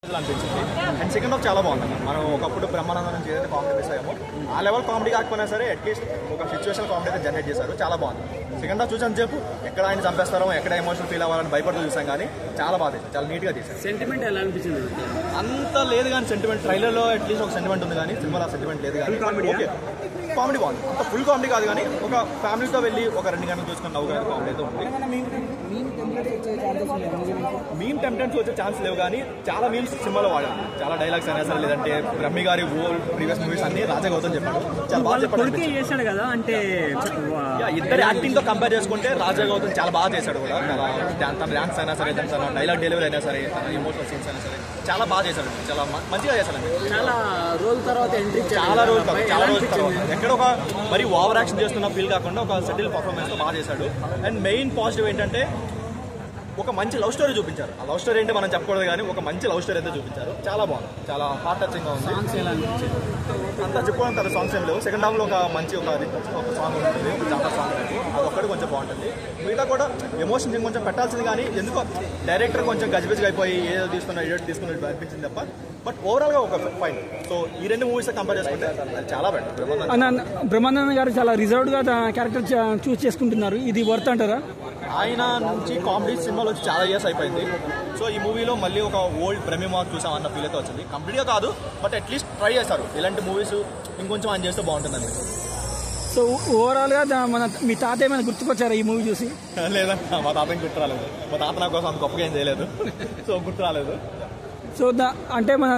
అనిపించింది. And second half చాలా బాగుంది. మనం ఒకప్పుడు బ్రహ్మానందం నుంచి ఏదైతే కామెడీ మిస్ అయ్యామో ఆ లెవెల్ కామెడీ కాకపోయినా సరే అట్లీస్ట్ ఒక సిచ్యువేషన్ కామెడీ అయితే జనరేట్ చేశారు. చాలా బాగుంది. సెకండ్ హాఫ్ చూసాను చెప్పు ఎక్కడ ఆయన చంపేస్తారో ఎక్కడ ఎమోషనల్ ఫీల్ అవ్వాలని భయపడుతూ చూసాం, కానీ చాలా బాగా చేశారు, చాలా నీట్గా చేశారు. సెంటిమెంట్ ఎలా అనిపించింది? అంత లేదు కానీ సెంటిమెంట్ ట్రైలర్లో అట్లీస్ట్ ఒక సెంటిమెంట్ ఉంది, కానీ సినిమాలో సెంటిమెంట్ లేదు కానీ ఓకే కామెడీ బాగుంది. అంత ఫుల్ కామెడీ కాదు కానీ ఒక ఫ్యామిలీతో వెళ్ళి ఒక 2 గంటలు చూసుకుని నవ్వు కానీ కామెడీ అయితే ఉంది. మీమ్ టెంప్టెన్స్ వచ్చే ఛాన్స్ లేవు కానీ చాలా మీమ్స్ సినిమాలో వాడారు. చాలా డైలాగ్స్ అయినా సరే లేదంటే బ్రహ్మి గారి ప్రీవియస్ మూవీస్ అన్ని రాజా గౌతమ్ చెప్పాడు, చాలా బాగా చేశాడు కదా. అంటే ఇద్దరు యాక్టింగ్ తో కంపేర్ చేసుకుంటే రాజా గౌతమ్ చాలా బాగా చేశాడు కూడా. తన డాన్స్ అయినా సరే తన డైలాగ్ డెలివరీ అయినా సరే తన ఎమోషనల్ సీన్స్ అయినా సరే చాలా బాగా చేశాడు, చాలా మంచిగా చేశాడు. చాలా రోజుల తర్వాత ఎంట్రీ, చాలా రోజుల తర్వాత ఎక్కడ ఒక మరి ఓవర్ యాక్షన్ చేస్తున్న ఫీల్ కాకుండా ఒక సెటిల్ పర్ఫార్మెన్స్ తో బాగా చేశాడు. అండ్ మెయిన్ పాజిటివ్ ఏంటంటే ఒక మంచి లవ్ స్టోరీ చూపించారు. ఆ లవ్ స్టోరీ ఏంటి మనం చెప్పకూడదు కానీ ఒక మంచి లవ్ స్టోరీ అయితే చూపించారు. చాలా బాగుంది, చాలా హార్ట్ టచింగ్ గా ఉంది. అంతా చెప్పుకోవడం సాంగ్స్ ఏం లేవు. సెకండ్ హాఫ్ లో ఒక మంచి ఒక సాంగ్ ఉంటుంది, ఒక చాలా సాంగ్ అది ఒక్కటి కొంచెం బాగుంటుంది. మిగతా కూడా ఎమోషన్స్ ఇంకొంచెం పెట్టాల్సింది, కానీ ఎందుకో డైరెక్టర్ కొంచెం గజిబిజిగా అయిపోయి ఏదో తీసుకున్నట్టు అనిపించింది తప్ప. బట్ ఓవరాల్ గా ఒక ఫైన్. సో ఈ 2 మూవీస్ కంపేర్ చేసుకుంటే చాలా బెటర్. బ్రహ్మానందం గారు చాలా రిజర్వ్డ్ గా క్యారెక్టర్ చూస్ చేసుకుంటున్నారు, ఇది వర్త్ అంటారా? ఆయన నుంచి కామెడీ సినిమాలు వచ్చి చాలా ఇయర్స్ అయిపోయింది. సో ఈ మూవీలో మళ్ళీ ఒక ఓల్డ్ బ్రహ్మ చూసాం అన్న ఫీల్ అయితే వచ్చింది. కంప్లీట్గా కాదు బట్ అట్లీస్ట్ ట్రై చేస్తారు. ఇలాంటి మూవీస్ ఇంకొంచెం ఆయన చేస్తే బాగుంటుందండి. సో ఓవరాల్ గా మీ తాత ఏమైనా గుర్తుకొచ్చారా ఈ మూవీ చూసి? లేదన్నా, మా తాతకి గుర్తు రాలేదు. మా తాత నా కోసం అంత గొప్పగా ఏం చేయలేదు, సో గుర్తు రాలేదు. సో అంటే మన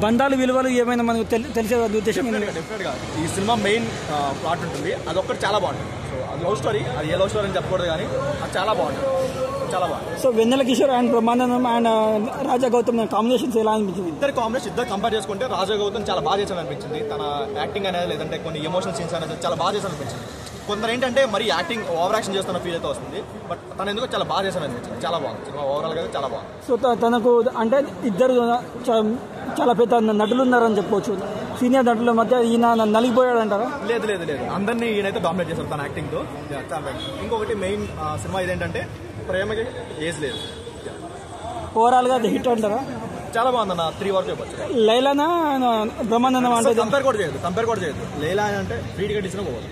బంధాలు విలువలు ఏమైనా మనకు తెలిసే ఉద్దేశం? డెఫినెట్గా ఈ సినిమా మెయిన్ ప్లాట్ ఉంటుంది, అదొక్కటి చాలా బాగుంటుంది. సో అది లవ్ స్టోరీ, అది ఏ లవ్ స్టోరీ అని చెప్పకూడదు కానీ అది చాలా బాగుంటుంది, చాలా బాగుంటుంది. So Vennela Kishore and Brahmanandam and Raja Gautam combinations ఎలా అనిపించింది? ఇద్దరు కాంబినేషన్ ఇద్దరు కంపేర్ చేసుకుంటే రాజా గౌతమ్ చాలా బాగా చేశాను అనిపించింది. తన యాక్టింగ్ అనేది లేదంటే కొన్ని ఎమోషనల్ సీన్స్ అనేది చాలా బాగా చేశాను అనిపించింది. కొందరు ఏంటంటే మరి యాక్టింగ్ ఓవర్ యాక్షన్ చేస్తున్న ఫీల్ అయితే వస్తుంది, బట్ తను ఎందుకు చాలా బాగా చేశాను అనిపించింది. చాలా బాగుంది సినిమా ఓవరాల్ గా, చాలా బాగుంది. సో తనకు అంటే ఇద్దరు చాలా పెద్ద నటులు ఉన్నారని చెప్పవచ్చు. సీనియర్ నటుల మధ్య ఈయన నలిగిపోయాడు అంటారా? లేదు లేదు లేదు, అందరినీ ఈయనైతే డామినేట్ చేశారు తన యాక్టింగ్ తో. ఇంకొకటి మెయిన్ సినిమా ఇదేంటంటే ప్రేమకి ఏజ్ లేదు. ఓవరాల్ గా హిట్ అంటారా? చాలా బాగుందన్న, 3 వరకు చెప్పచ్చు. లైలానా బ్రహ్మానందం అంటే కంపేర్ కూడా చేయదు. లైలా అంటే ఫ్రీ టికెట్ ఇచ్చినా పోవాలి.